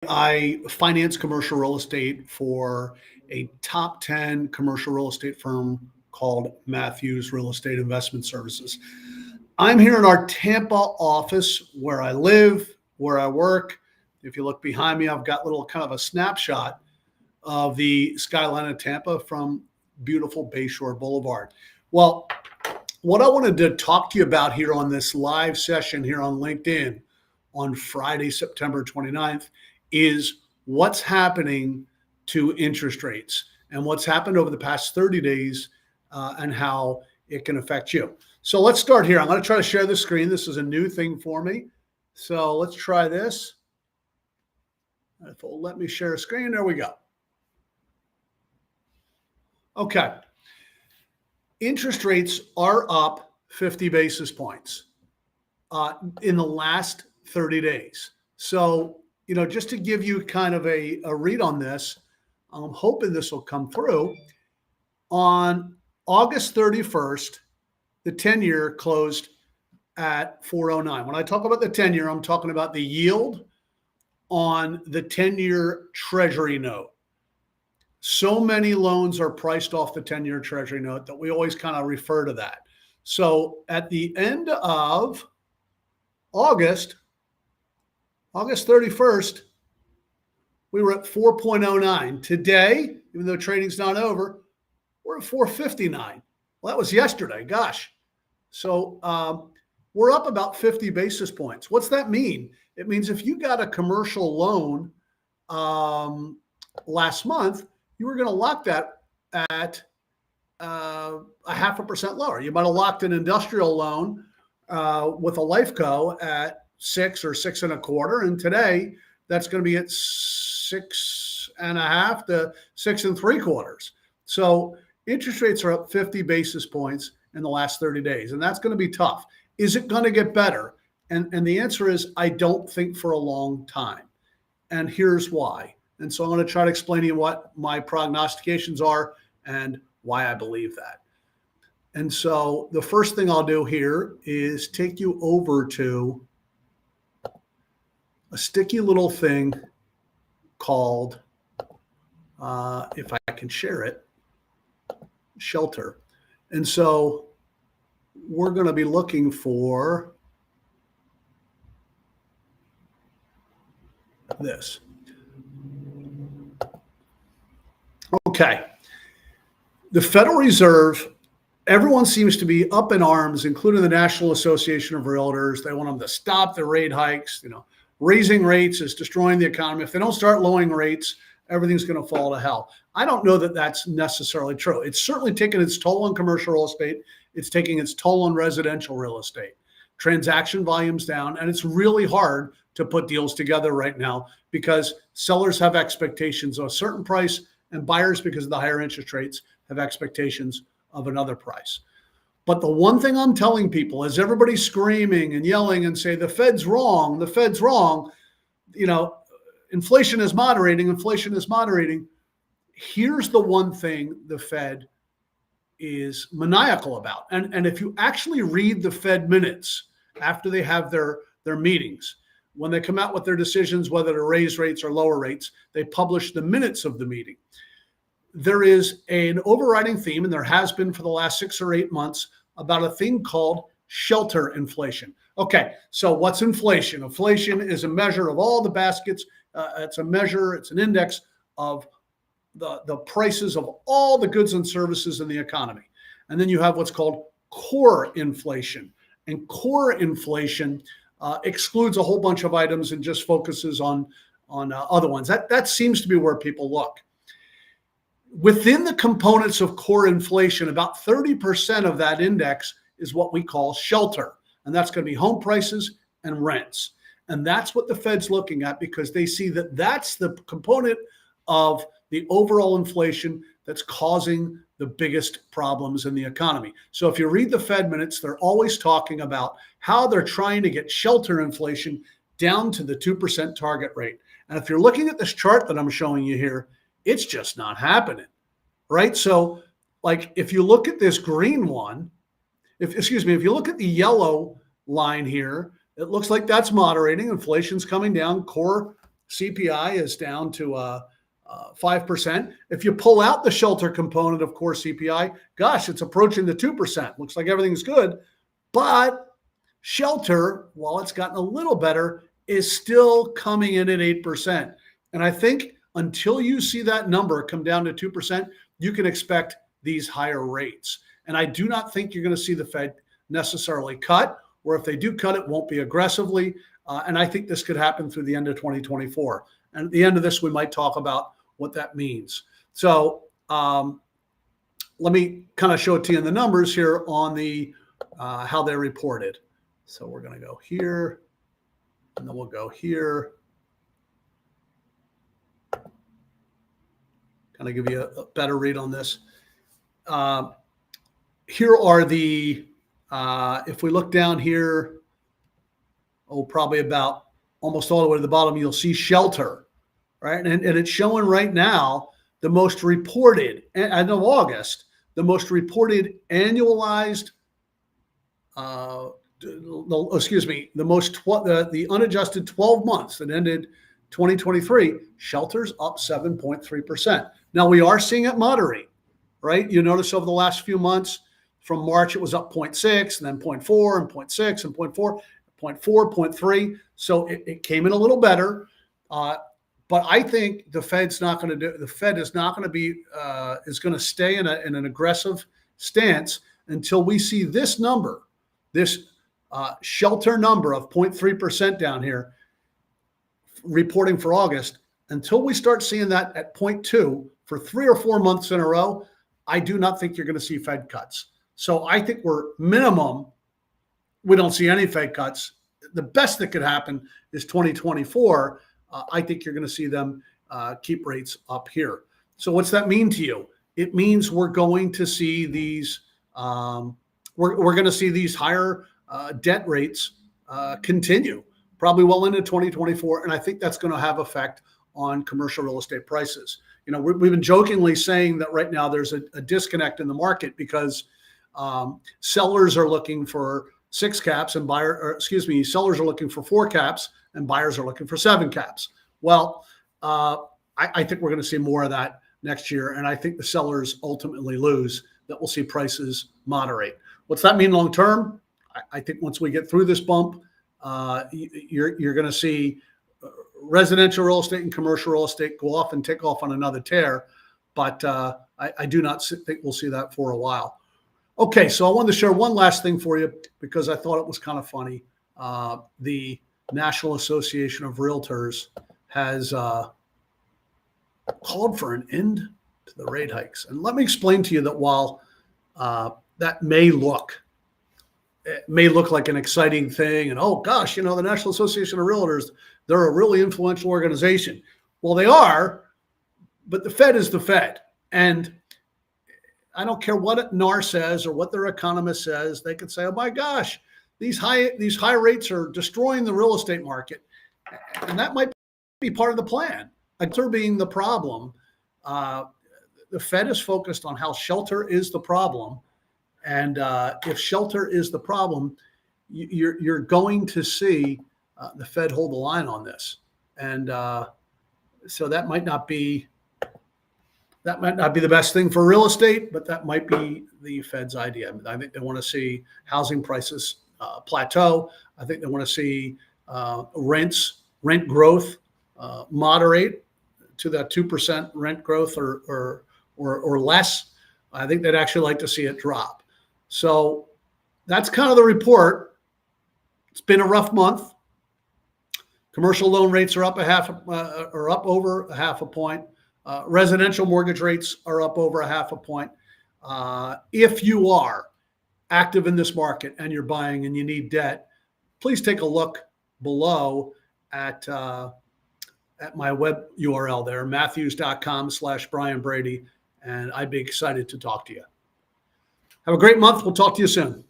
I finance commercial real estate for a top 10 commercial real estate firm called Matthews Real Estate Investment Services. I'm here in our Tampa office where I live, where I work. If you look behind me, I've got little kind of a snapshot of the skyline of Tampa from beautiful Bayshore Boulevard. Well, what I wanted to talk to you about here on this live session here on LinkedIn on Friday, September 29th, is what's happening to interest rates and what's happened over the past 30 days and how it can affect you. So let's start here. I'm going to try to share the screen. This is a new thing for me. So let's try this. If it'll let me share a screen, there we go. Okay. Interest rates are up 50 basis points in the last 30 days. So, just to give you kind of a read on this, I'm hoping this will come through. On August 31st, the 10-year closed at 409. When I talk about the 10-year, I'm talking about the yield on the 10-year Treasury note. So many loans are priced off the 10-year Treasury note that we always kind of refer to that. So at the end of August 31st, we were at 4.09. Today, even though trading's not over, we're at 459. Well, that was yesterday. Gosh. So we're up about 50 basis points. What's that mean? It means if you got a commercial loan last month, you were going to lock that at a 0.5% lower. You might have locked an industrial loan with a life co at 6 or 6.25, and today that's going to be at 6.5 to 6.75. So interest rates are up 50 basis points in the last 30 days, and that's going to be tough. Is it going to get better? And the answer is I don't think for a long time. And here's why. And so I'm going to try to explain to you what my prognostications are and why I believe that. And so the first thing I'll do here is take you over to a sticky little thing called, if I can share it, Shelter. And so we're going to be looking for this. Okay. The Federal Reserve, everyone seems to be up in arms, including the National Association of Realtors. They want them to stop the rate hikes. Raising rates is destroying the economy. If they don't start lowering rates, everything's going to fall to hell. I don't know that that's necessarily true. It's certainly taken its toll on commercial real estate. It's taking its toll on residential real estate. Transaction volume's down, and it's really hard to put deals together right now because sellers have expectations of a certain price and buyers, because of the higher interest rates, have expectations of another price. But the one thing I'm telling people is everybody's screaming and yelling and say, the Fed's wrong, inflation is moderating. Here's the one thing the Fed is maniacal about. And if you actually read the Fed minutes after they have their meetings, when they come out with their decisions, whether to raise rates or lower rates, they publish the minutes of the meeting. There is an overriding theme, and there has been for the last 6 or 8 months, about a thing called shelter inflation. Okay, so what's inflation? Inflation is a measure of all the baskets. It's an index of the prices of all the goods and services in the economy. And then you have what's called core inflation. And core inflation excludes a whole bunch of items and just focuses on other ones. That seems to be where people look. Within the components of core inflation, about 30% of that index is what we call shelter. And that's going to be home prices and rents. And that's what the Fed's looking at, because they see that that's the component of the overall inflation that's causing the biggest problems in the economy. So if you read the Fed minutes, they're always talking about how they're trying to get shelter inflation down to the 2% target rate. And if you're looking at this chart that I'm showing you here, it's just not happening, right? So like if you look at this green one, if you look at the yellow line here, it looks like that's moderating. Inflation's coming down. Core CPI is down to 5%. If you pull out the shelter component of core CPI, gosh, it's approaching the 2%. Looks like everything's good. But shelter, while it's gotten a little better, is still coming in at 8%. And I think until you see that number come down to 2%, you can expect these higher rates. And I do not think you're going to see the Fed necessarily cut, or if they do cut, it won't be aggressively. And I think this could happen through the end of 2024. And at the end of this, we might talk about what that means. So let me kind of show it to you in the numbers here on the how they're reported. So we're going to go here, and then we'll go here. Kind of give you a better read on this. Here are the, if we look down here, probably about almost all the way to the bottom, you'll see shelter, right? And it's showing right now the most reported, I know August, the most reported annualized, the unadjusted 12 months that ended 2023, shelter's up 7.3%. Now we are seeing it moderate, right? You notice over the last few months, from March, it was up 0.6, and then 0.4, and 0.6, and 0.4, 0.4, 0.3. So it came in a little better. But I think the Fed's not going to do. The Fed is not going to be is going to stay in an aggressive stance until we see this number, this shelter number of 0.3% down here, reporting for August. Until we start seeing that at 0.2 for 3 or 4 months in a row, I do not think you're going to see Fed cuts. So I think we're minimum. We don't see any Fed cuts. The best that could happen is 2024. I think you're going to see them keep rates up here. So what's that mean to you? It means we're going to see these. We're going to see these higher debt rates continue probably well into 2024, and I think that's going to have effect on commercial real estate prices. You know, we've been jokingly saying that right now there's a disconnect in the market because sellers are looking for 6 caps and sellers are looking for 4 caps and buyers are looking for 7 caps. Well, I think we're going to see more of that next year, and I think the sellers ultimately lose. That we'll see prices moderate. What's that mean long term? I think once we get through this bump, you're going to see residential real estate and commercial real estate go off and take off on another tear, but I do not think we'll see that for a while. Okay, so I wanted to share one last thing for you because I thought it was kind of funny. The National Association of Realtors has called for an end to the rate hikes. And let me explain to you that while that may look like an exciting thing, and oh gosh, you know, the National Association of Realtors, they're a really influential organization. Well, they are, but the Fed is the Fed. And I don't care what NAR says or what their economist says. They could say, oh my gosh, these high rates are destroying the real estate market. And that might be part of the plan. Shelter being the problem, the Fed is focused on how shelter is the problem. And if shelter is the problem, you're going to see the Fed hold the line on this. And so that might not be the best thing for real estate, but that might be the Fed's idea. I think they want to see housing prices plateau. I think they want to see rent growth moderate to that 2% rent growth or less. I think they'd actually like to see it drop. So that's kind of the report. It's been a rough month. Commercial loan rates are up over a half a point. Residential mortgage rates are up over a half a point. If you are active in this market and you're buying and you need debt, please take a look below at my web URL there, matthews.com/Brian Brady, and I'd be excited to talk to you. Have a great month. We'll talk to you soon.